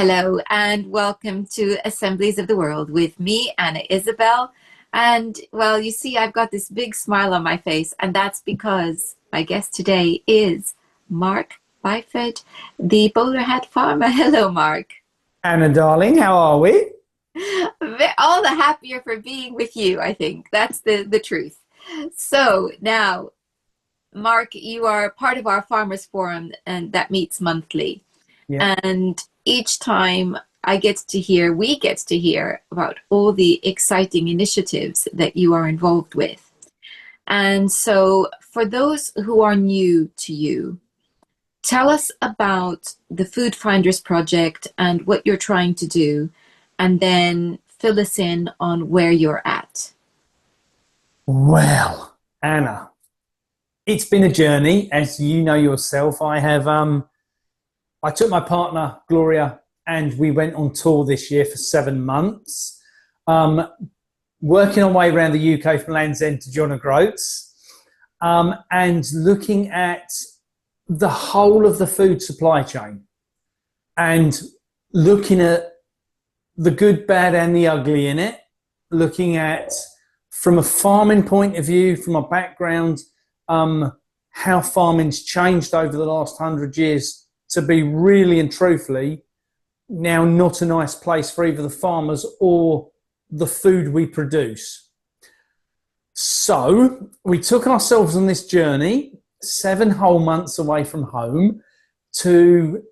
Hello and welcome to Assemblies of the World with me, Anna Isabel. And well, you see, I've got this big smile on my face, and that's because my guest today is Mark Byford, the bowler hat farmer. Hello, Mark. Anna, darling, how are we? All the happier for being with you, I think. That's the truth. So now, Mark, you are part of our Farmers Forum, and that meets monthly. Yeah. And each time we get to hear about all the exciting initiatives that you are involved with. And so for those who are new to you, tell us about the Food Finders Project and what you're trying to do, and then fill us in on where you're at. Well, Anna, it's been a journey, as you know yourself. I took my partner, Gloria, and we went on tour this year for 7 months, working our way around the UK from Land's End to John O'Groats, and looking at the whole of the food supply chain and looking at the good, bad and the ugly in it, looking at, from a farming point of view, from a background, how farming's changed over the last 100 years to be really and truthfully now not a nice place for either the farmers or the food we produce. So we took ourselves on this journey, 7 whole months away from home, to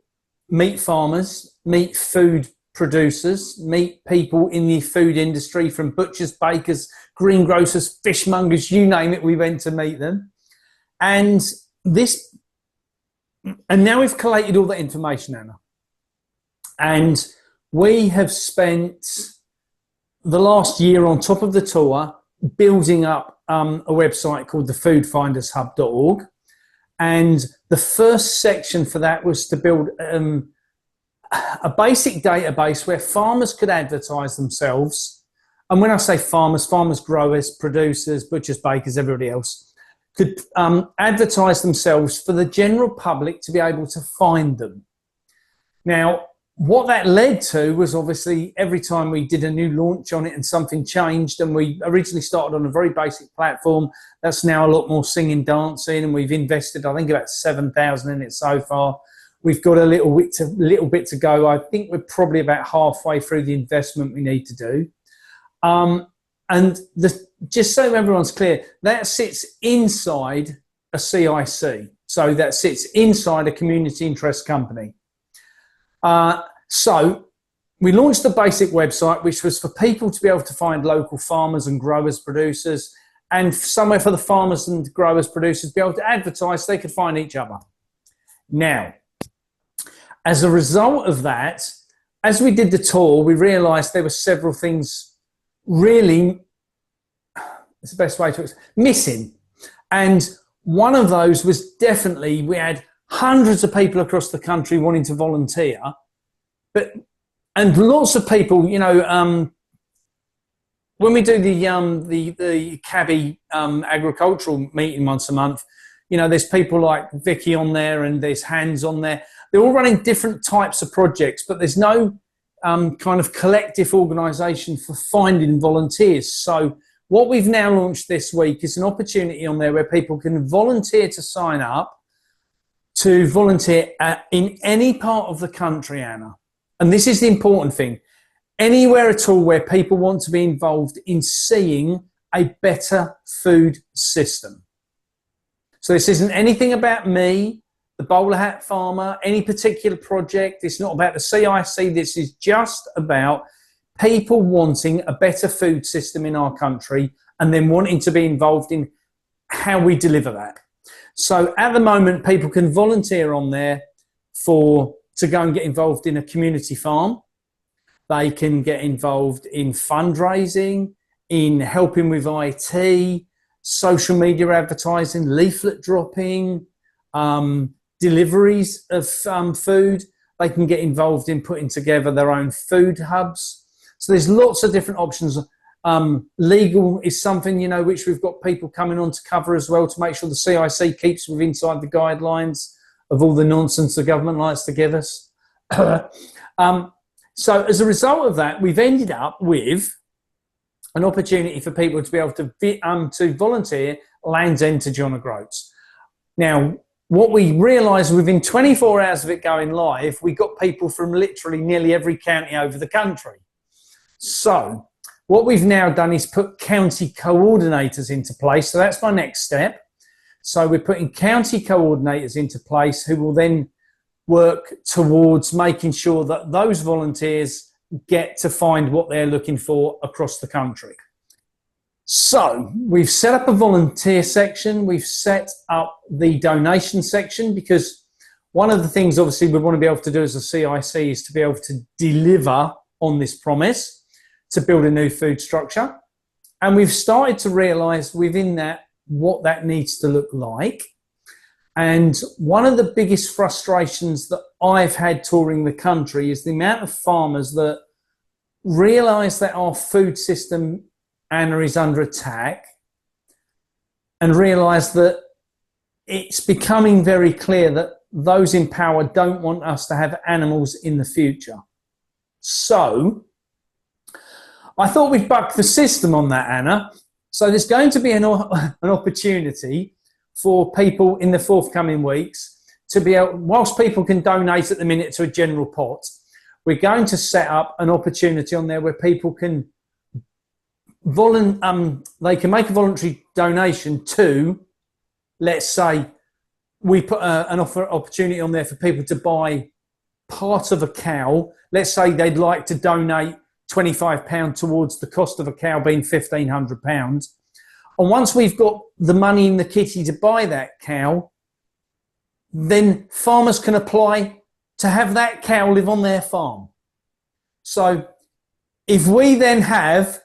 meet farmers, meet food producers, meet people in the food industry, from butchers, bakers, greengrocers, fishmongers, you name it, we went to meet them. And now we've collated all that information, Anna. And we have spent the last year on top of the tour building up a website called thefoodfindershub.org. And the first section for that was to build a basic database where farmers could advertise themselves. And when I say farmers, growers, producers, butchers, bakers, everybody else, could advertise themselves for the general public to be able to find them. Now, what that led to was, obviously, every time we did a new launch on it and something changed, and we originally started on a very basic platform that's now a lot more singing, dancing, and we've invested, I think, about 7,000 in it so far. We've got a little bit to go. I think we're probably about halfway through the investment we need to do. Just so everyone's clear, that sits inside a CIC. So that sits inside a community interest company. So we launched the basic website, which was for people to be able to find local farmers and growers, producers, and somewhere for the farmers and growers, producers to be able to advertise so they could find each other. Now, as a result of that, as we did the tour, we realised there were several things really, it's the best way to explain, missing. And one of those was definitely, we had hundreds of people across the country wanting to volunteer, and lots of people, when we do the Cabby agricultural meeting once a month, there's people like Vicky on there and there's Hans on there. They're all running different types of projects, but there's no kind of collective organisation for finding volunteers. So what we've now launched this week is an opportunity on there where people can volunteer to sign up to volunteer in any part of the country, Anna. And this is the important thing. Anywhere at all where people want to be involved in seeing a better food system. So this isn't anything about me, the bowler hat farmer, any particular project. It's not about the CIC. This is just about people wanting a better food system in our country and then wanting to be involved in how we deliver that. So at the moment, people can volunteer on there to go and get involved in a community farm. They can get involved in fundraising, in helping with IT, social media advertising, leaflet dropping, deliveries of food. They can get involved in putting together their own food hubs. So there's lots of different options. Legal is something, which we've got people coming on to cover as well, to make sure the CIC keeps within inside the guidelines of all the nonsense the government likes to give us. So as a result of that, we've ended up with an opportunity for people to be able to volunteer Land's End to John O'Groats. Now, what we realised within 24 hours of it going live, we got people from literally nearly every county over the country. So what we've now done is put county coordinators into place. So that's my next step. So we're putting county coordinators into place who will then work towards making sure that those volunteers get to find what they're looking for across the country. So we've set up a volunteer section. We've set up the donation section, because one of the things obviously we want to be able to do as a CIC is to be able to deliver on this promise to build a new food structure. And we've started to realise within that what that needs to look like. And one of the biggest frustrations that I've had touring the country is the amount of farmers that realise that our food system, Anna, is under attack, and realise that it's becoming very clear that those in power don't want us to have animals in the future. So I thought we'd buck the system on that, Anna. So there's going to be an opportunity for people in the forthcoming weeks to be able, whilst people can donate at the minute to a general pot, we're going to set up an opportunity on there where people can they can make a voluntary donation to, let's say, we put an opportunity on there for people to buy part of a cow. Let's say they'd like to donate £25 towards the cost of a cow being £1,500. And once we've got the money in the kitty to buy that cow, then farmers can apply to have that cow live on their farm. So if we then have,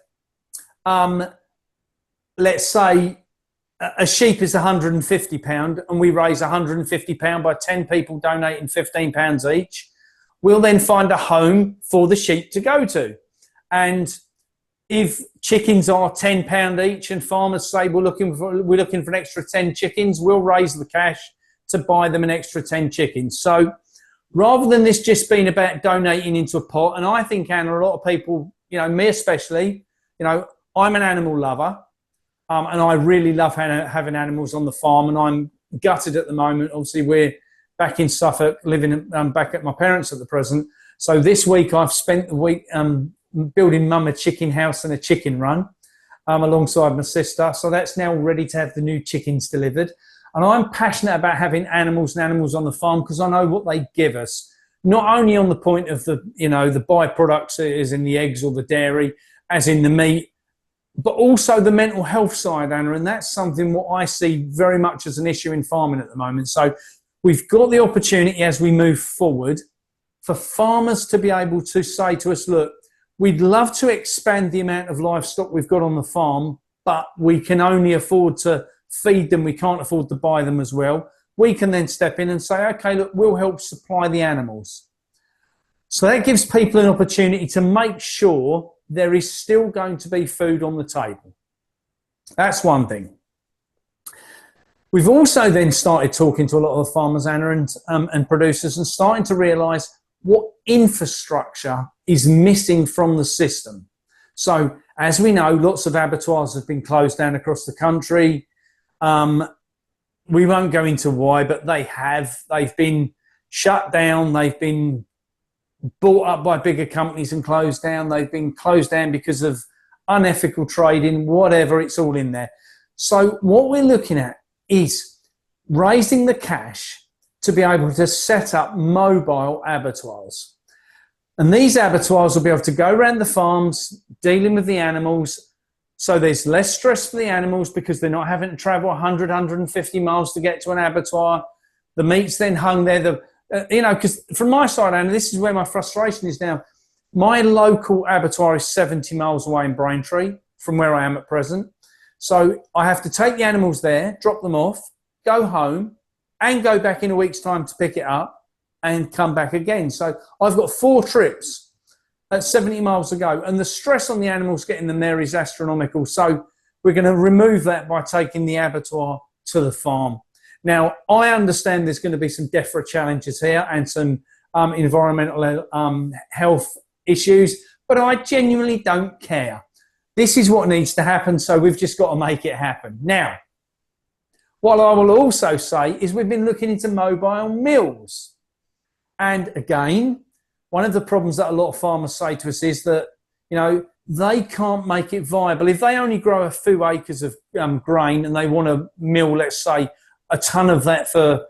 let's say a sheep is £150 and we raise £150 by 10 people donating £15 each, we'll then find a home for the sheep to go to. And if chickens are £10 each and farmers say we're looking for an extra 10 chickens, we'll raise the cash to buy them an extra 10 chickens. So rather than this just being about donating into a pot, and I think, Anna, a lot of people, me especially, I'm an animal lover, and I really love having animals on the farm, and I'm gutted at the moment. Obviously, we're back in Suffolk, living back at my parents at the present. So this week I've spent the week building mum a chicken house and a chicken run alongside my sister. So that's now ready to have the new chickens delivered. And I'm passionate about having animals and animals on the farm because I know what they give us, not only on the point of the byproducts as in the eggs or the dairy, as in the meat, but also the mental health side, Anna. And that's something what I see very much as an issue in farming at the moment. So we've got the opportunity as we move forward for farmers to be able to say to us, look, we'd love to expand the amount of livestock we've got on the farm, but we can only afford to feed them. We can't afford to buy them as well. We can then step in and say, okay, look, we'll help supply the animals. So that gives people an opportunity to make sure there is still going to be food on the table. That's one thing. We've also then started talking to a lot of the farmers, Anna, and producers, and starting to realise what infrastructure is missing from the system. So as we know, lots of abattoirs have been closed down across the country. We won't go into why, but they have. They've been shut down. They've been bought up by bigger companies and closed down. They've been closed down because of unethical trading, whatever, it's all in there. So what we're looking at is raising the cash to be able to set up mobile abattoirs. And these abattoirs will be able to go around the farms, dealing with the animals. So there's less stress for the animals because they're not having to travel 100, 150 miles to get to an abattoir. The meat's then hung there. Because from my side, Anna, this is where my frustration is now. My local abattoir is 70 miles away in Braintree from where I am at present. So I have to take the animals there, drop them off, go home, and go back in a week's time to pick it up and come back again. So I've got 4 trips at 70 miles to go, and the stress on the animals getting them there is astronomical. So we're going to remove that by taking the abattoir to the farm. Now, I understand there's going to be some DEFRA challenges here and some environmental health issues, but I genuinely don't care. This is what needs to happen, so we've just got to make it happen. Now, what I will also say is we've been looking into mobile mills. And again, one of the problems that a lot of farmers say to us is that, you know, they can't make it viable. If they only grow a few acres of grain and they want to mill, let's say, a ton of that for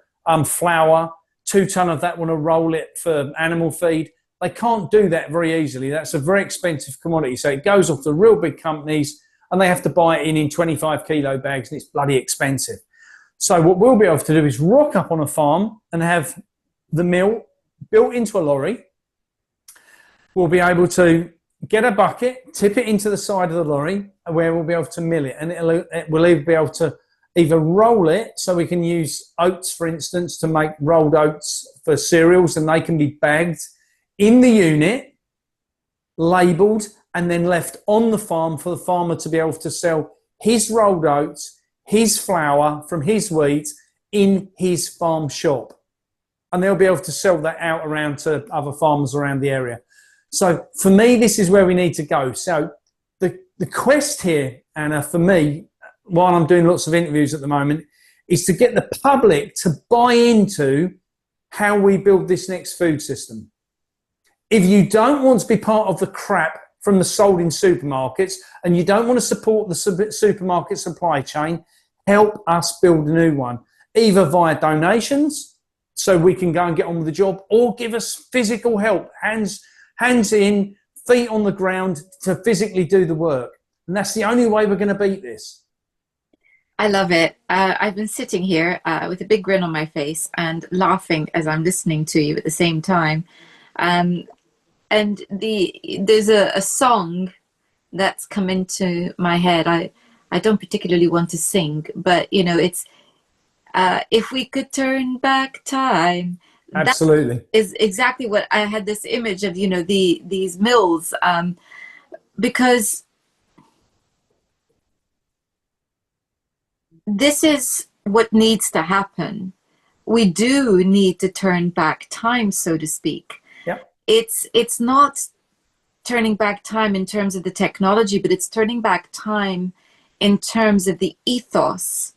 flour, 2 ton of that want to roll it for animal feed, they can't do that very easily. That's a very expensive commodity. So it goes off to real big companies and they have to buy it in 25 kilo bags and it's bloody expensive. So what we'll be able to do is rock up on a farm and have the mill built into a lorry. We'll be able to get a bucket, tip it into the side of the lorry where we'll be able to mill it. And we'll either be able to either roll it, so we can use oats, for instance, to make rolled oats for cereals, and they can be bagged in the unit, labelled, and then left on the farm for the farmer to be able to sell his rolled oats, his flour from his wheat in his farm shop. And they'll be able to sell that out around to other farmers around the area. So for me, this is where we need to go. So the quest here, Anna, for me, while I'm doing lots of interviews at the moment, is to get the public to buy into how we build this next food system. If you don't want to be part of the crap from the sold in supermarkets and you don't want to support the supermarket supply chain, help us build a new one, either via donations so we can go and get on with the job, or give us physical help, hands in, feet on the ground to physically do the work. And that's the only way we're going to beat this. I love it. I've been sitting here with a big grin on my face and laughing as I'm listening to you at the same time. And there's a song that's come into my head. I don't particularly want to sing, but you know, it's if we could turn back time. Absolutely. That is exactly what I had, this image of, you know, these mills, because this is what needs to happen. We do need to turn back time, so to speak. Yep. It's not turning back time in terms of the technology, but it's turning back time in terms of the ethos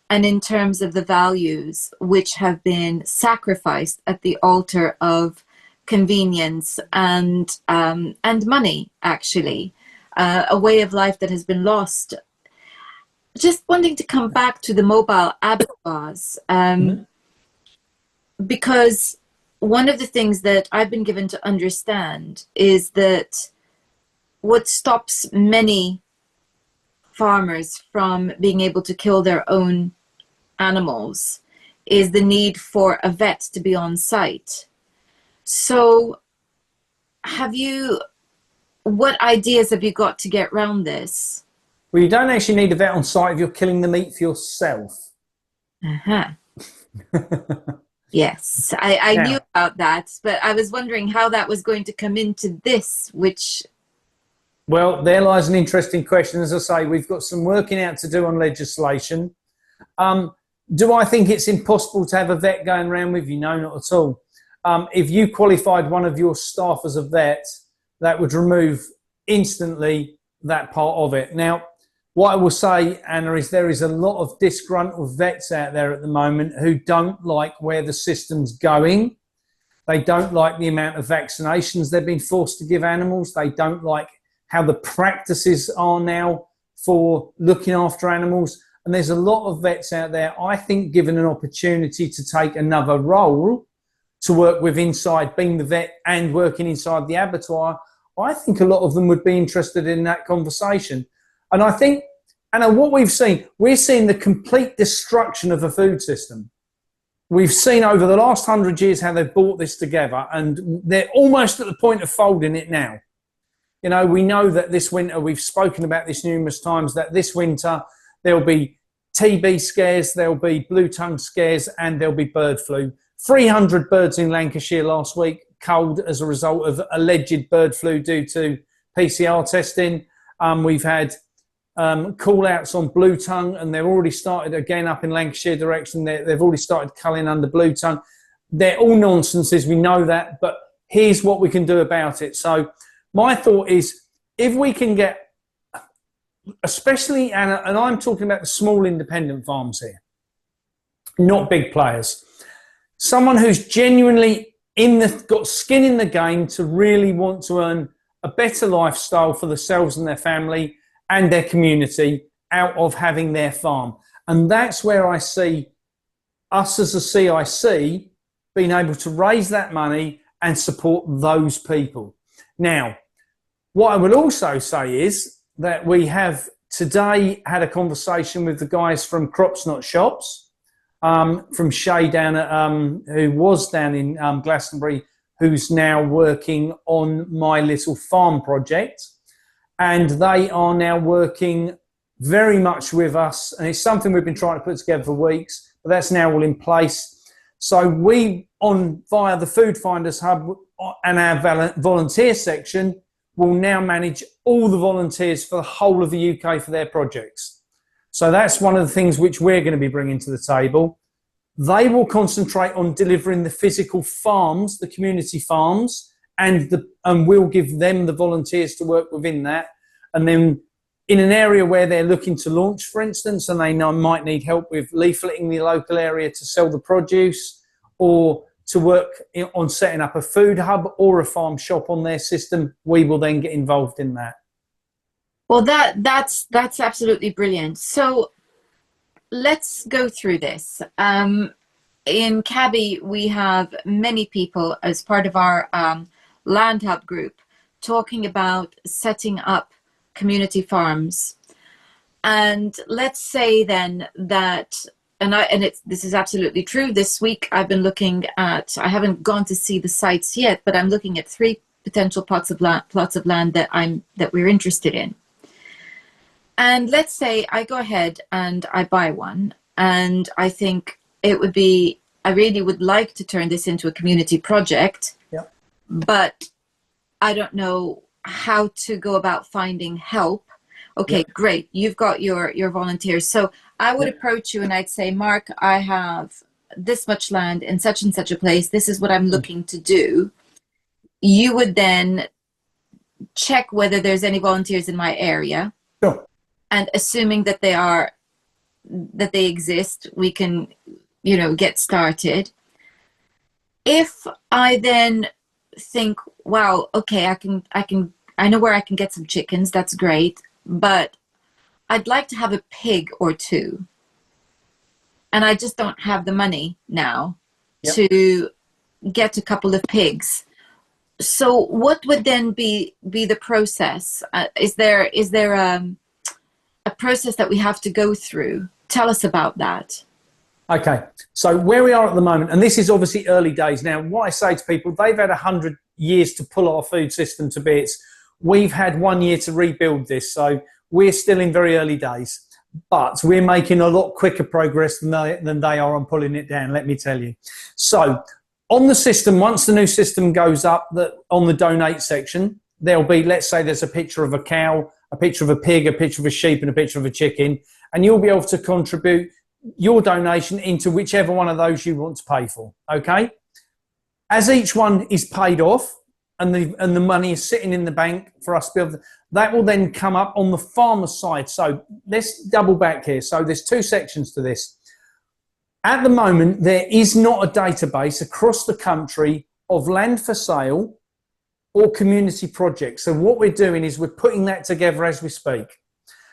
and in terms of the values which have been sacrificed at the altar of convenience and money, actually. A way of life that has been lost. Just wanting to come back to the mobile abattoirs, because one of the things that I've been given to understand is that what stops many farmers from being able to kill their own animals is the need for a vet to be on site. So what ideas have you got to get around this? Well, you don't actually need a vet on site if you're killing the meat for yourself. Uh-huh. Yes, I knew about that, but I was wondering how that was going to come into this, which... Well, there lies an interesting question. As I say, we've got some working out to do on legislation. Do I think it's impossible to have a vet going around with you? No, not at all. If you qualified one of your staff as a vet, that would remove instantly that part of it. Now, what I will say, Anna, is there is a lot of disgruntled vets out there at the moment who don't like where the system's going. They don't like the amount of vaccinations they've been forced to give animals. They don't like how the practices are now for looking after animals. And there's a lot of vets out there, I think, given an opportunity to take another role to work with inside, being the vet and working inside the abattoir, I think a lot of them would be interested in that conversation. And I think, Anna, what we're seeing the complete destruction of the food system. We've seen over the last 100 years how they've brought this together, and they're almost at the point of folding it now. You know, we know that this winter, we've spoken about this numerous times, that this winter there'll be TB scares, there'll be blue tongue scares, and there'll be bird flu. 300 birds in Lancashire last week culled as a result of alleged bird flu due to PCR testing. We've had call-outs on blue tongue, and they've already started again up in Lancashire direction. They've already started culling under blue tongue. They're all nonsenses, we know that, but here's what we can do about it. So my thought is, if we can get, especially, and I'm talking about the small independent farms here, not big players, someone who's genuinely got skin in the game to really want to earn a better lifestyle for themselves and their family and their community out of having their farm. And that's where I see us as a CIC being able to raise that money and support those people. Now, what I would also say is that we have today had a conversation with the guys from Crops Not Shops, from Shay down at, who was down in Glastonbury, who's now working on My Little Farm project. And they are now working very much with us. And it's something we've been trying to put together for weeks, but that's now all in place. So we, via the Food Finders Hub and our volunteer section, will now manage all the volunteers for the whole of the UK for their projects. So that's one of the things which we're going to be bringing to the table. They will concentrate on delivering the physical farms, the community farms, and we'll give them the volunteers to work within that. And then in an area where they're looking to launch, for instance, and they might need help with leafleting the local area to sell the produce, or to work on setting up a food hub or a farm shop on their system, we will then get involved in that. Well, that's absolutely brilliant. So let's go through this. In Cabby, we have many people as part of our Land Hub group talking about setting up community farms. And let's say then that, this is absolutely true. This week I've been looking at, I haven't gone to see the sites yet, but I'm looking at 3 potential plots of land that we're interested in. And let's say I go ahead and I buy one, and I think it would be, I really would like to turn this into a community project, but I don't know how to go about finding help. Okay, great. You've got your volunteers. So I would approach you and I'd say, Mark, I have this much land in such and such a place. This is what I'm looking to do. You would then check whether there's any volunteers in my area. Sure. And assuming that they exist, we can, get started. If I then think, wow, okay, I know where I can get some chickens. That's great. But I'd like to have a pig or 2. And I just don't have the money now to get a couple of pigs. So what would then be the process? Is there a process that we have to go through? Tell us about that. Okay, so where we are at the moment, and this is obviously early days now, what I say to people, they've had 100 years to pull our food system to bits. We've had 1 year to rebuild this, so we're still in very early days, but we're making a lot quicker progress than they are on pulling it down, let me tell you. So on the system, once the new system goes up, on the donate section, there'll be, let's say there's a picture of a cow, a picture of a pig, a picture of a sheep, and a picture of a chicken, and you'll be able to contribute your donation into whichever one of those you want to pay for, okay? As each one is paid off, and the money is sitting in the bank for us to be able to, that will then come up on the farmer side. So let's double back here. So there's 2 sections to this. At the moment, there is not a database across the country of land for sale or community projects. So what we're doing is we're putting that together as we speak.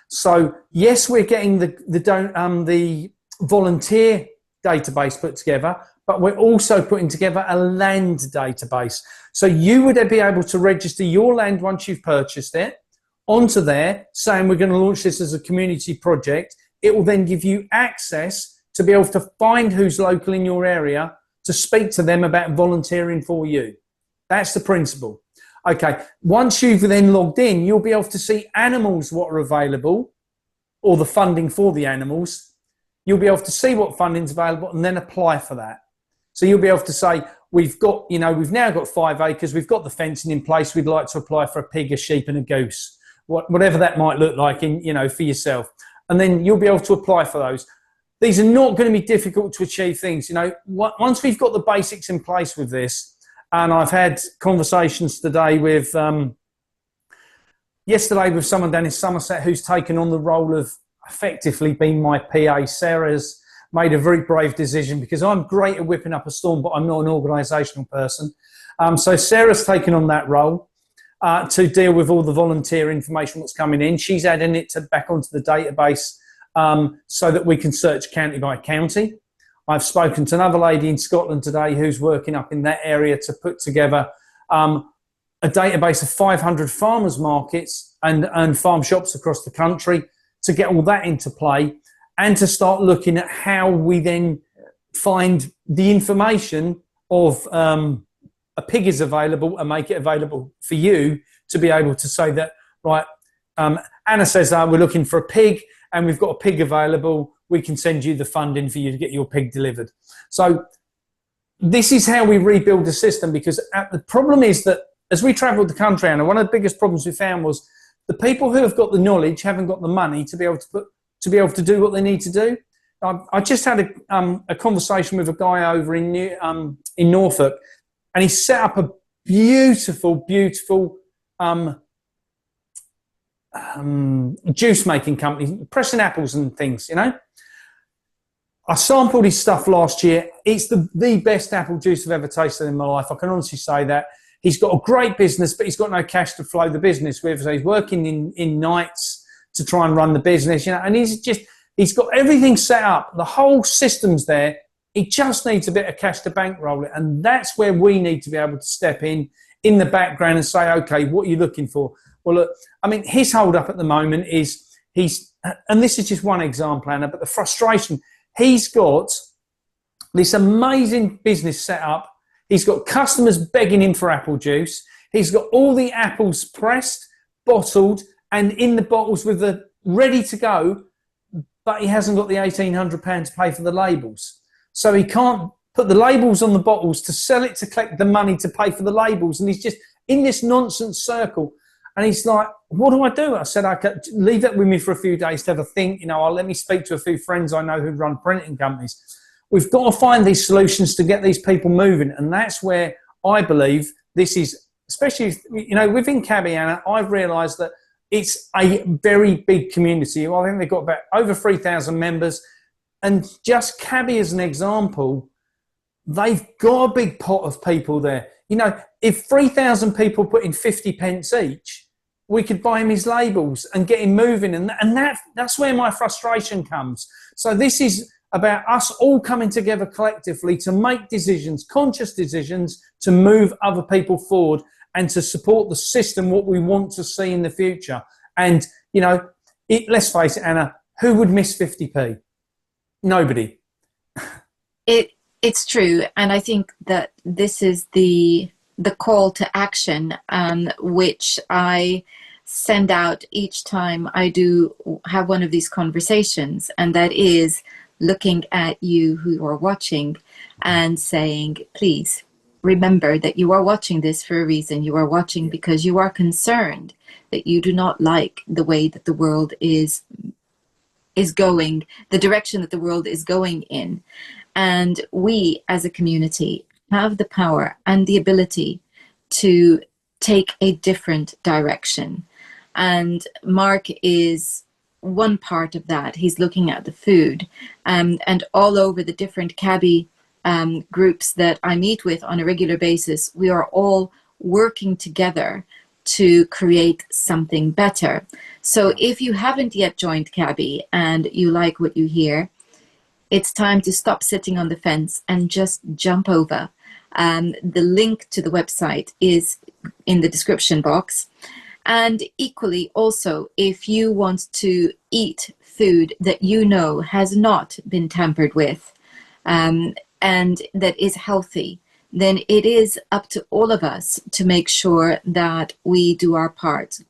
So yes, we're getting the volunteer database put together, but we're also putting together a land database. So you would be able to register your land once you've purchased it onto there, saying we're going to launch this as a community project. It will then give you access to be able to find who's local in your area, to speak to them about volunteering for you. That's the principle. Okay, once you've then logged in, you'll be able to see animals, what are available, or the funding for the animals. You'll be able to see what funding's available and then apply for that. So you'll be able to say, we've now got 5 acres, we've got the fencing in place, we'd like to apply for a pig, a sheep and a goose, whatever that might look like for yourself. And then you'll be able to apply for those. These are not going to be difficult to achieve things. Once we've got the basics in place with this, And I've had conversations today with, yesterday with someone down in Somerset who's taken on the role of effectively being my PA. Sarah's made a very brave decision, because I'm great at whipping up a storm, but I'm not an organisational person. So Sarah's taken on that role to deal with all the volunteer information that's coming in. She's adding it back onto the database so that we can search county by county. I've spoken to another lady in Scotland today who's working up in that area to put together a database of 500 farmers markets and farm shops across the country, to get all that into play, and to start looking at how we then find the information of a pig is available, and make it available for you to be able to say that, right, Anna says we're looking for a pig and we've got a pig available, we can send you the funding for you to get your pig delivered. So this is how we rebuild the system, because the problem is that as we travelled the country, Anna, one of the biggest problems we found was the people who have got the knowledge haven't got the money to be able to do what they need to do. I just had a conversation with a guy over in Norfolk, and he set up a beautiful juice making company, pressing apples and things, you know. I sampled his stuff last year. It's the best apple juice I've ever tasted in my life. I can honestly say that. He's got a great business, but he's got no cash to flow the business with. So he's working in nights to try and run the business, you know, and he's got everything set up. The whole system's there. He just needs a bit of cash to bankroll it. And that's where we need to be able to step in the background and say, okay, what are you looking for? Well, look, I mean, his hold up at the moment is and this is just one example, Anna, but the frustration, he's got this amazing business set up. He's got customers begging him for apple juice. He's got all the apples pressed, bottled, and in the bottles with the ready to go, but he hasn't got the £1,800 to pay for the labels. So he can't put the labels on the bottles to sell it, to collect the money to pay for the labels. And he's just in this nonsense circle. And he's like, what do I do? I said, okay, leave that with me for a few days to have a think. You know, I'll let me speak to a few friends I know who run printing companies. We've got to find these solutions to get these people moving. And that's where I believe this is, especially, you know, within Cabby, Anna, I've realised that it's a very big community. I think they've got about over 3,000 members. And just Cabby as an example, they've got a big pot of people there. You know, if 3,000 people put in 50 pence each, we could buy him his labels and get him moving. And that's where my frustration comes. So this is about us all coming together collectively to make decisions, conscious decisions, to move other people forward and to support the system, what we want to see in the future. And, you know, let's face it, Anna, who would miss 50p? Nobody. It's true. And I think that this is the call to action, which I send out each time I do have one of these conversations. And that is looking at you who are watching and saying, please remember that you are watching this for a reason. You are watching because you are concerned that you do not like the way that the world is going, the direction that the world is going in. And we as a community have the power and the ability to take a different direction. And Mark is one part of that. He's looking at the food, and all over the different Cabby groups that I meet with on a regular basis, we are all working together to create something better. So if you haven't yet joined Cabby and you like what you hear, it's time to stop sitting on the fence and just jump over. The link to the website is in the description box. And equally also, if you want to eat food that you know has not been tampered with and that is healthy, then it is up to all of us to make sure that we do our part.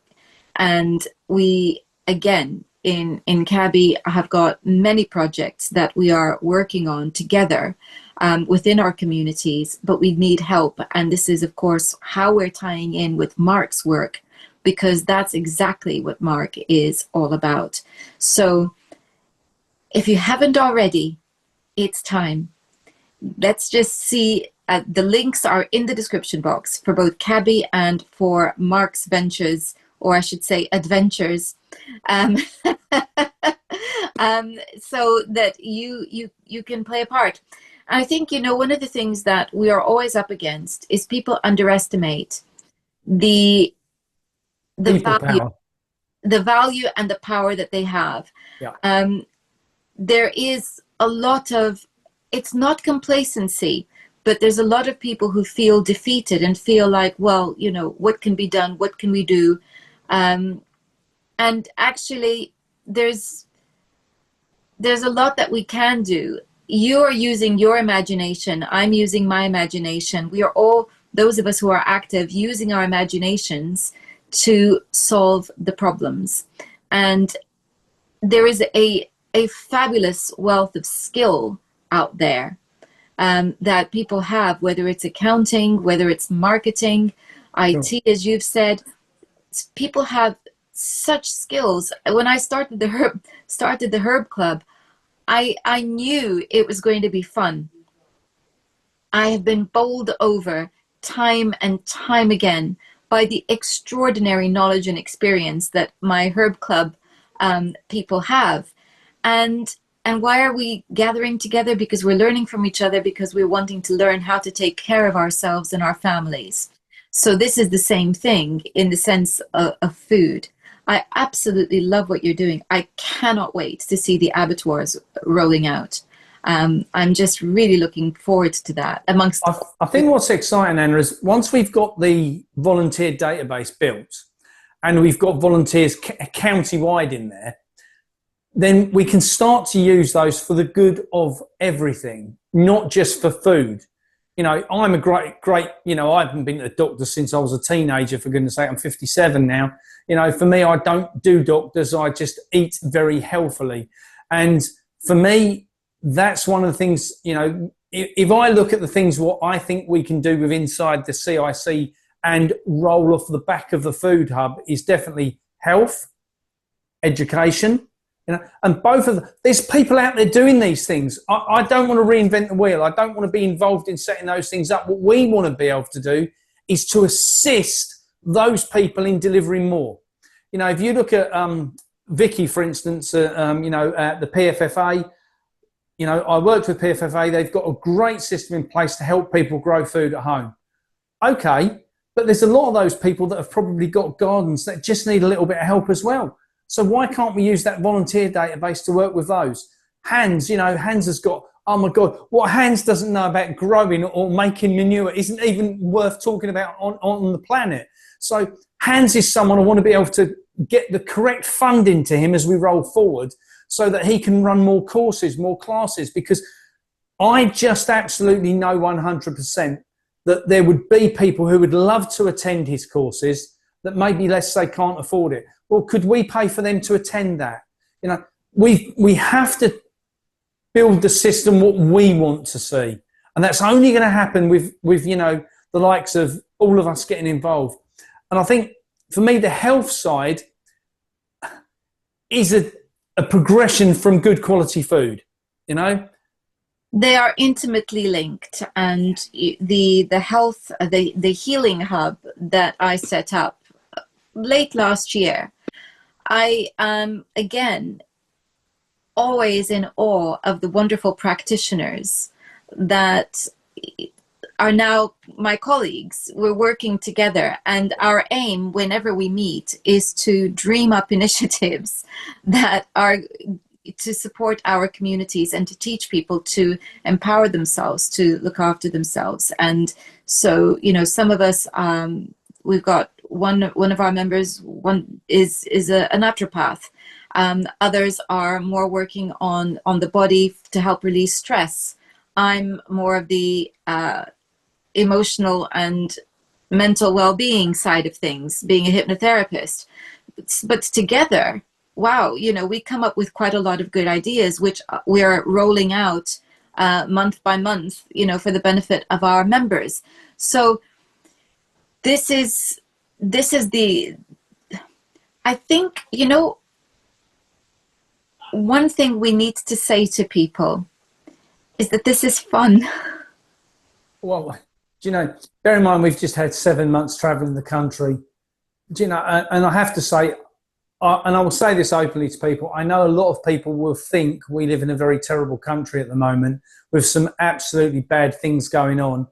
And we, again, in Cabby, have got many projects that we are working on together within our communities, but we need help. And this is, of course, how we're tying in with Mark's work, because that's exactly what Mark is all about. So if you haven't already, it's time. Let's just see the links are in the description box for both Cabby and for Mark's ventures, or I should say adventures, um, so that you can play a part. And I think, one of the things that we are always up against is people underestimate the People value, power. the value and the power that they have. Yeah. There is a lot of, it's not complacency, but there's a lot of people who feel defeated and feel like, well, what can be done? What can we do? And actually, there's a lot that we can do. You are using your imagination. I'm using my imagination. We are all, those of us who are active, using our imaginations to solve the problems. And there is a fabulous wealth of skill out there that people have, whether it's accounting, whether it's marketing, IT, Sure. as you've said. People have such skills. When I started the Herb Club, I knew it was going to be fun. I have been bowled over time and time again by the extraordinary knowledge and experience that my Herb Club people have. And why are we gathering together? Because we're learning from each other, because we're wanting to learn how to take care of ourselves and our families. So this is the same thing in the sense of food. I absolutely love what you're doing. I cannot wait to see the abattoirs rolling out. I'm just really looking forward to that. I think what's exciting, Anna, is once we've got the volunteer database built and we've got volunteers county-wide in there, then we can start to use those for the good of everything, not just for food. I'm a great, I haven't been to the doctor since I was a teenager, for goodness sake. I'm 57 now. For me, I don't do doctors. I just eat very healthily. And for me, that's one of the things, if I look at the things, what I think we can do with inside the CIC and roll off the back of the food hub is definitely health, education, and both of them. There's people out there doing these things. I don't want to reinvent the wheel. I don't want to be involved in setting those things up. What we want to be able to do is to assist those people in delivering more. If you look at Vicky, for instance, at the PFFA, I worked with PFFA. They've got a great system in place to help people grow food at home. Okay, but there's a lot of those people that have probably got gardens that just need a little bit of help as well. So why can't we use that volunteer database to work with those? Hans, Hans has got, oh my God, what Hans doesn't know about growing or making manure isn't even worth talking about on the planet. So Hans is someone I want to be able to get the correct funding to him as we roll forward so that he can run more courses, more classes, because I just absolutely know 100% that there would be people who would love to attend his courses that maybe, let's say, can't afford it. Well, could we pay for them to attend that? We have to build the system what we want to see, and that's only going to happen with the likes of all of us getting involved. And I think for me, the health side is a progression from good quality food. They are intimately linked, and the health, the healing hub that I set up late last year, I am again always in awe of the wonderful practitioners that are now my colleagues. We're working together, and our aim whenever we meet is to dream up initiatives that are to support our communities and to teach people to empower themselves, to look after themselves. And so, some of us, we've got one of our members, one is a naturopath. Others are more working on the body to help release stress. I'm more of the emotional and mental well-being side of things, being a hypnotherapist. But together, wow, we come up with quite a lot of good ideas, which we are rolling out month by month, for the benefit of our members. So this is I think, one thing we need to say to people is that this is fun. Well, do you know, bear in mind, we've just had 7 months traveling the country. Do you know, and I have to say, and I will say this openly to people, I know a lot of people will think we live in a very terrible country at the moment with some absolutely bad things going on.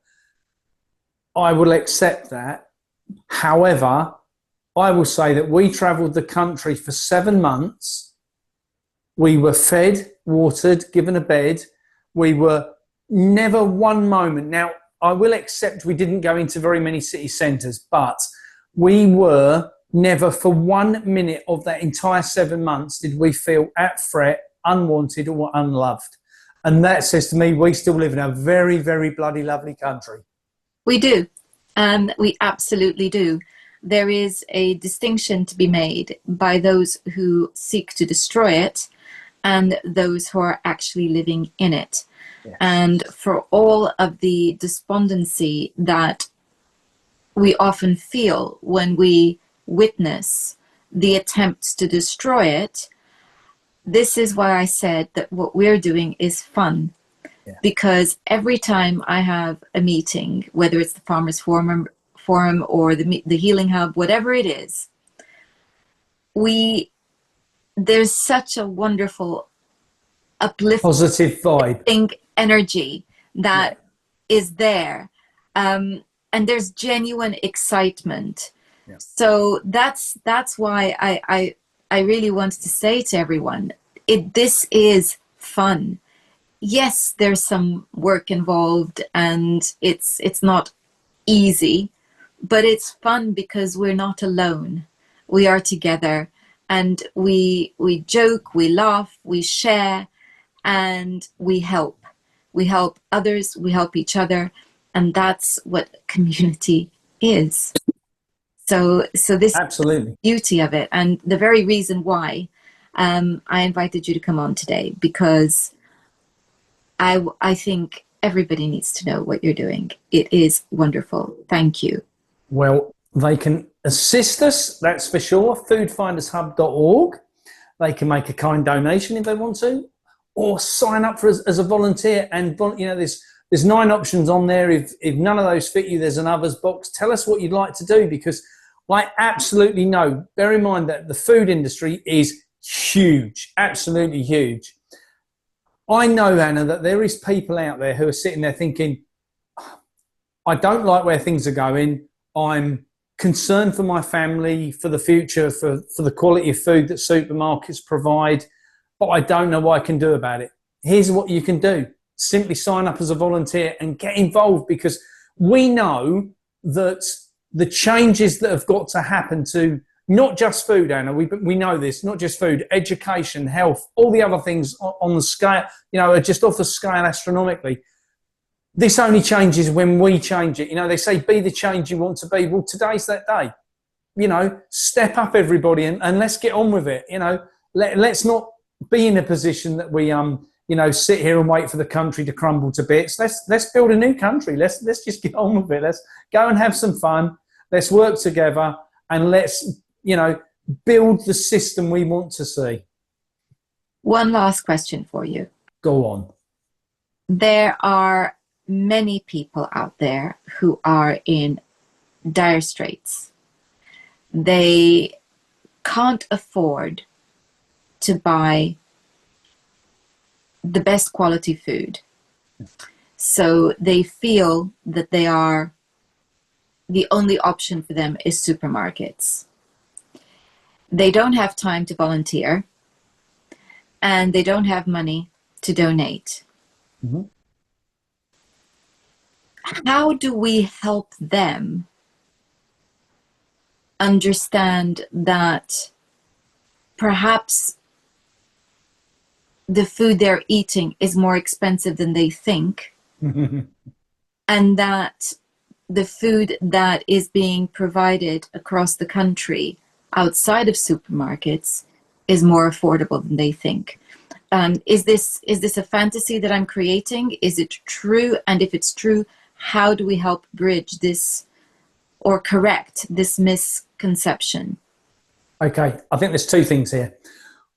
I will accept that. However, I will say that we travelled the country for 7 months. We were fed, watered, given a bed. We were never one moment. Now, I will accept we didn't go into very many city centres, but we were never for 1 minute of that entire 7 months did we feel at threat, unwanted or unloved. And that says to me, we still live in a very, very bloody lovely country. We do. We absolutely do. There is a distinction to be made by those who seek to destroy it and those who are actually living in it. Yes. And for all of the despondency that we often feel when we witness the attempts to destroy it, this is why I said that what we're doing is fun. Yeah. Because every time I have a meeting, whether it's the Farmers Forum or the Healing Hub, whatever it is, there's such a wonderful uplifting, positive vibe, energy that is there, and there's genuine excitement. Yeah. So that's why I really want to say to everyone, this is fun. Yes, there's some work involved and it's not easy, but it's fun because we're not alone. We are together and we joke, we laugh, we share, and we help. We help others, we help each other, and that's what community is. So this absolutely is the beauty of it, and the very reason why I invited you to come on today, because I think everybody needs to know what you're doing. It is wonderful. Thank you. Well, they can assist us, that's for sure. foodfindershub.org. They can make a kind donation if they want to, or sign up for as a volunteer. And there's 9 options on there. If none of those fit you, there's an others box. Tell us what you'd like to do, because I absolutely know. Bear in mind that the food industry is huge, absolutely huge. I know, Anna, that there is people out there who are sitting there thinking, I don't like where things are going. I'm concerned for my family, for the future, for the quality of food that supermarkets provide, but I don't know what I can do about it. Here's what you can do. Simply sign up as a volunteer and get involved, because we know that the changes that have got to happen to not just food, Anna, we know this, not just food, education, health, all the other things on the scale, are just off the scale astronomically. This only changes when we change it. They say, be the change you want to be. Well, today's that day. Step up, everybody, and let's get on with it. Let's not be in a position that we sit here and wait for the country to crumble to bits. Let's build a new country. Let's just get on with it. Let's go and have some fun. Let's work together, and let's build the system we want to see. One last question for you. Go on. There are many people out there who are in dire straits. They can't afford to buy the best quality food. So they feel that the only option for them is supermarkets. They don't have time to volunteer, and they don't have money to donate. Mm-hmm. How do we help them understand that perhaps the food they're eating is more expensive than they think, and that the food that is being provided across the country outside of supermarkets is more affordable than they think? Is this a fantasy that I'm creating? Is it true? And if it's true, how do we help bridge this or correct this misconception? Okay, I think there's 2 things here.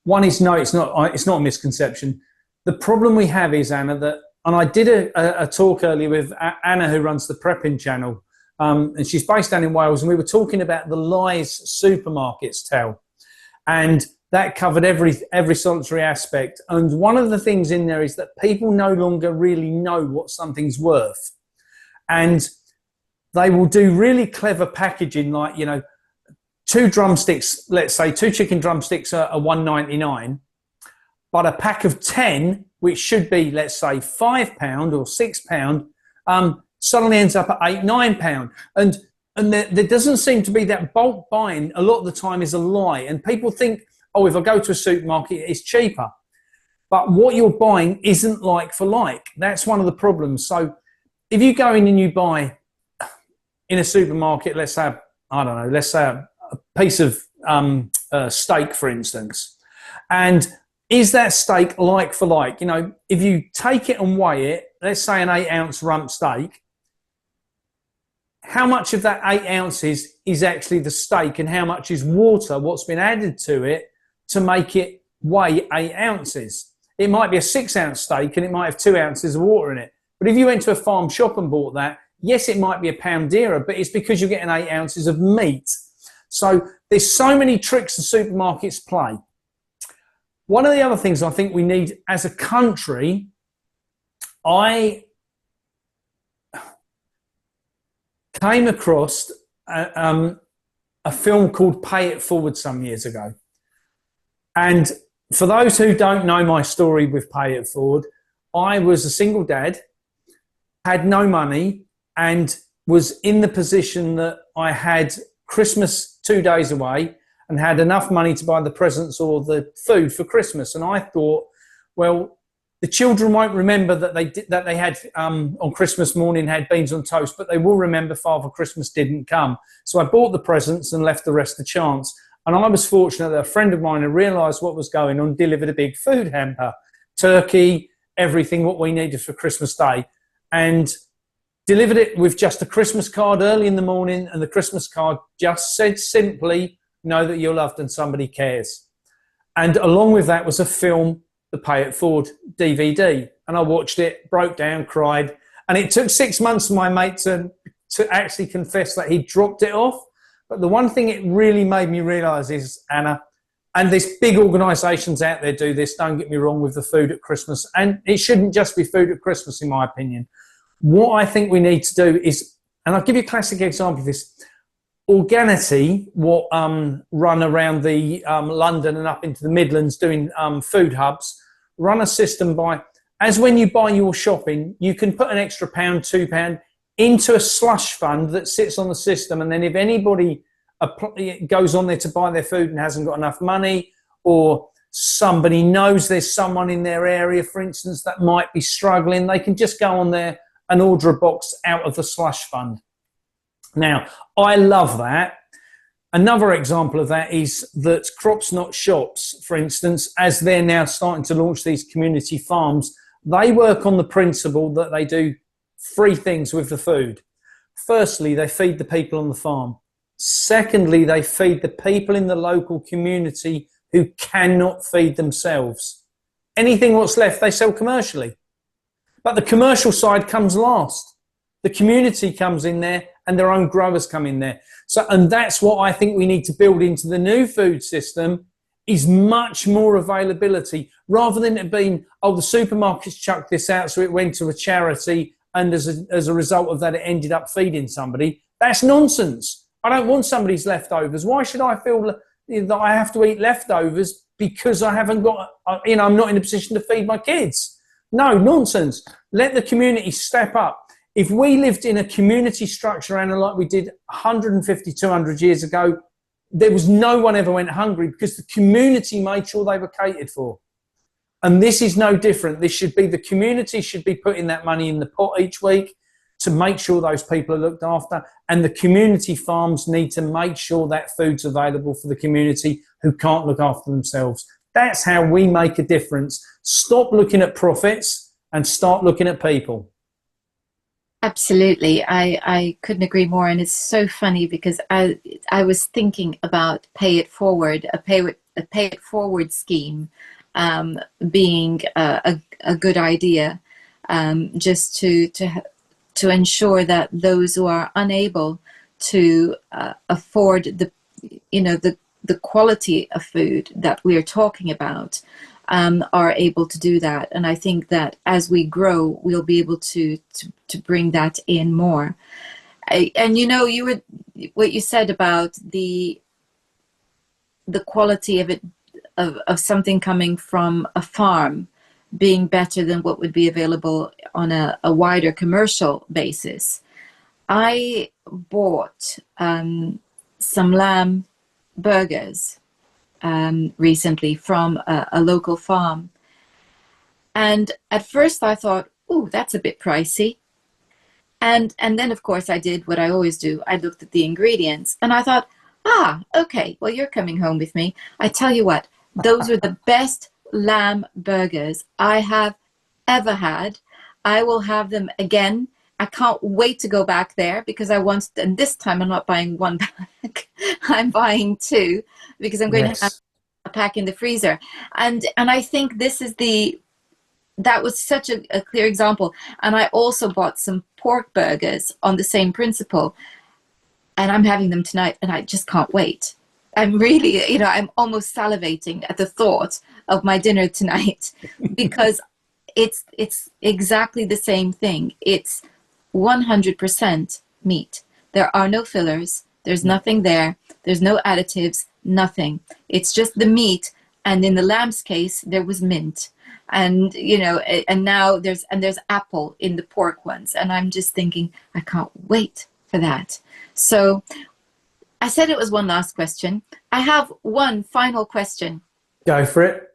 One is, no, it's not a misconception. The problem we have is, Anna, that And I did a talk earlier with Anna, who runs the Prepping channel, and she's based down in Wales, and we were talking about the lies supermarkets tell, and that covered every solitary aspect. And one of the things in there is that people no longer really know what something's worth, and they will do really clever packaging, like, you know, 2 drumsticks, let's say 2 chicken drumsticks are $1.99, but a pack of 10, which should be, let's say, £5 or £6, suddenly ends up at £8-9. And there doesn't seem to be that bulk buying. A lot of the time is a lie. And people think, oh, if I go to a supermarket, it's cheaper. But what you're buying isn't like for like. That's one of the problems. So if you go in and you buy in a supermarket, let's say, I don't know, let's say a piece of steak, for instance, and is that steak like for like? You know, if you take it and weigh it, let's say an 8-ounce rump steak, how much of that 8 ounces is actually the steak, and how much is water, what's been added to it to make it weigh 8 ounces? It might be a 6-ounce steak and it might have 2 ounces of water in it. But if you went to a farm shop and bought that, yes, it might be £1 dearer, but it's because you're getting 8 ounces of meat. So there's so many tricks the supermarkets play. One of the other things I think we need as a country, I came across a film called Pay It Forward some years ago. And for those who don't know my story with Pay It Forward, I was a single dad, had no money, and was in the position that I had Christmas 2 days away and had enough money to buy the presents or the food for Christmas. And I thought, well, the children won't remember that they had on Christmas morning had beans on toast, but they will remember Father Christmas didn't come. So I bought the presents and left the rest to chance. And I was fortunate that a friend of mine who realised what was going on delivered a big food hamper, turkey, everything what we needed for Christmas Day, and delivered it with just a Christmas card early in the morning. And the Christmas card just said simply, know that you're loved and somebody cares. And along with that was a film, the Pay It Forward DVD. And I watched it, broke down, cried. And it took 6 months for my mate to actually confess that he dropped it off. But the one thing it really made me realise is, Anna, and there's big organisations out there do this, don't get me wrong, with the food at Christmas. And it shouldn't just be food at Christmas, in my opinion. What I think we need to do is, and I'll give you a classic example of this, Organity, what run around the London and up into the Midlands doing food hubs, run a system by, as when you buy your shopping, you can put an extra £1, £2 into a slush fund that sits on the system, and then if anybody goes on there to buy their food and hasn't got enough money, or somebody knows there's someone in their area, for instance, that might be struggling, they can just go on there and order a box out of the slush fund. Now, I love that. Another example of that is that Crops Not Shops, for instance, as they're now starting to launch these community farms, they work on the principle that they do 3 things with the food. Firstly, they feed the people on the farm. Secondly, they feed the people in the local community who cannot feed themselves. Anything what's left, they sell commercially. But the commercial side comes last. The community comes in there and their own growers come in there. So, and that's what I think we need to build into the new food system, is much more availability, rather than it being, oh, the supermarkets chucked this out so it went to a charity, and as a result of that it ended up feeding somebody. That's nonsense. I don't want somebody's leftovers. Why should I feel that I have to eat leftovers because I haven't got, I'm not in a position to feed my kids? No, nonsense. Let the community step up. If we lived in a community structure, Anna, like we did 150, 200 years ago, there was no one ever went hungry because the community made sure they were catered for. And this is no different. This should be, the community should be putting that money in the pot each week to make sure those people are looked after. And the community farms need to make sure that food's available for the community who can't look after themselves. That's how we make a difference. Stop looking at profits and start looking at people. Absolutely. I couldn't agree more. And it's so funny because I was thinking about Pay It Forward, a Pay It Forward scheme being a good idea. just to ensure that those who are unable to afford the quality of food that we are talking about are able to do that. And I think that as we grow, we'll be able to bring that in more. And what you said about the quality of it, of something coming from a farm being better than what would be available on a wider commercial basis. I bought some lamb burgers recently from a local farm. And at first I thought, oh, that's a bit pricey. And then, of course, I did what I always do. I looked at the ingredients and I thought, okay, well, you're coming home with me. I tell you what, those are the best lamb burgers I have ever had. I will have them again. I can't wait to go back there because I want, and this time I'm not buying one pack. I'm buying two because I'm going to have a pack in the freezer. And I think that was such a clear example. And I also bought some pork burgers on the same principle. And I'm having them tonight and I just can't wait. I'm really, I'm almost salivating at the thought of my dinner tonight because it's exactly the same thing. It's 100% meat. There are no fillers. There's nothing there. There's no additives, nothing. It's just the meat. And in the lamb's case, there was mint. And, and now there's apple in the pork ones. And I'm just thinking, I can't wait for that. So I said it was one last question. I have one final question. Go for it.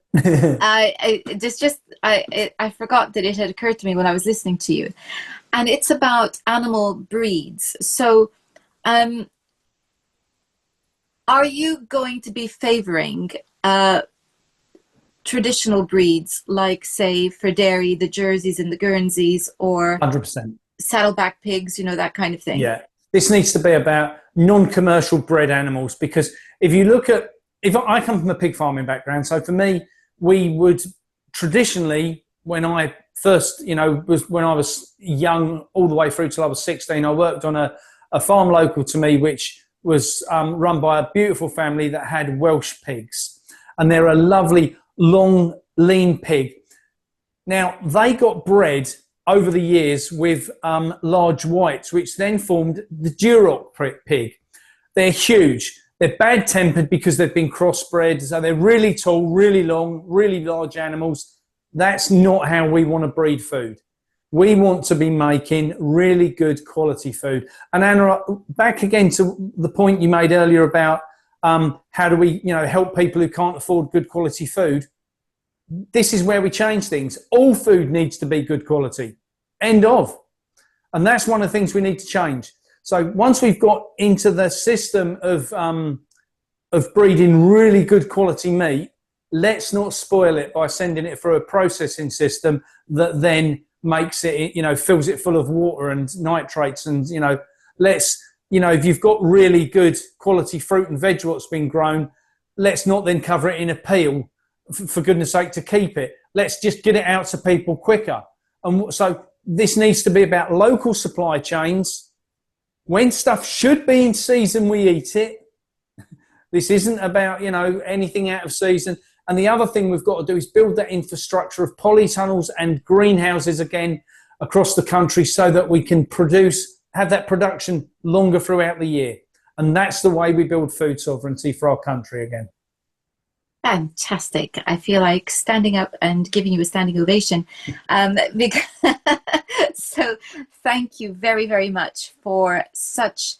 I forgot that it had occurred to me when I was listening to you. And it's about animal breeds. So are you going to be favoring traditional breeds like, say, for dairy, the Jerseys and the Guernseys, or 100% saddleback pigs, that kind of thing? Yeah. This needs to be about non-commercial bred animals, because if I come from a pig farming background, so for me, we would traditionally, when I first, when I was young, all the way through till I was 16, I worked on a farm local to me, which was run by a beautiful family that had Welsh pigs. And they're a lovely, long, lean pig. Now, they got bred over the years with large whites, which then formed the Duroc pig. They're huge. They're bad-tempered because they've been crossbred. So they're really tall, really long, really large animals. That's not how we want to breed food. We want to be making really good quality food. And Anna, back again to the point you made earlier about how do we, help people who can't afford good quality food. This is where we change things. All food needs to be good quality. End of. And that's one of the things we need to change. So once we've got into the system of breeding really good quality meat, let's not spoil it by sending it through a processing system that then makes it, fills it full of water and nitrates. And, if you've got really good quality fruit and veg what's been grown, let's not then cover it in a peel, for goodness sake, to keep it. Let's just get it out to people quicker. And so this needs to be about local supply chains. When stuff should be in season, we eat it. This isn't about, anything out of season. And the other thing we've got to do is build that infrastructure of polytunnels and greenhouses again across the country so that we can have that production longer throughout the year. And that's the way we build food sovereignty for our country again. Fantastic. I feel like standing up and giving you a standing ovation. So thank you very, very much for such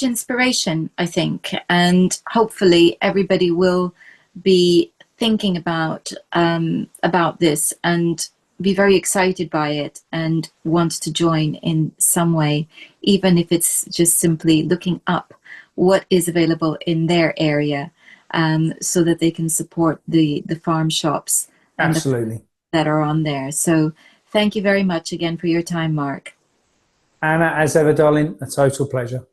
inspiration, I think. And hopefully everybody will be thinking about this and be very excited by it and want to join in some way, even if it's just simply looking up what is available in their area. So that they can support the farm shops Absolutely. that are on there. So thank you very much again for your time, Mark. Anna, as ever, darling, a total pleasure.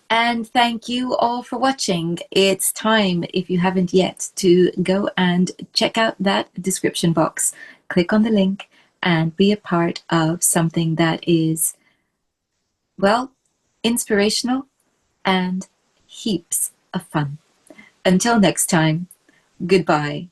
And thank you all for watching. It's time, if you haven't yet, to go and check out that description box click on the link and be a part of something that is, well, inspirational and heaps of fun. Until next time, goodbye.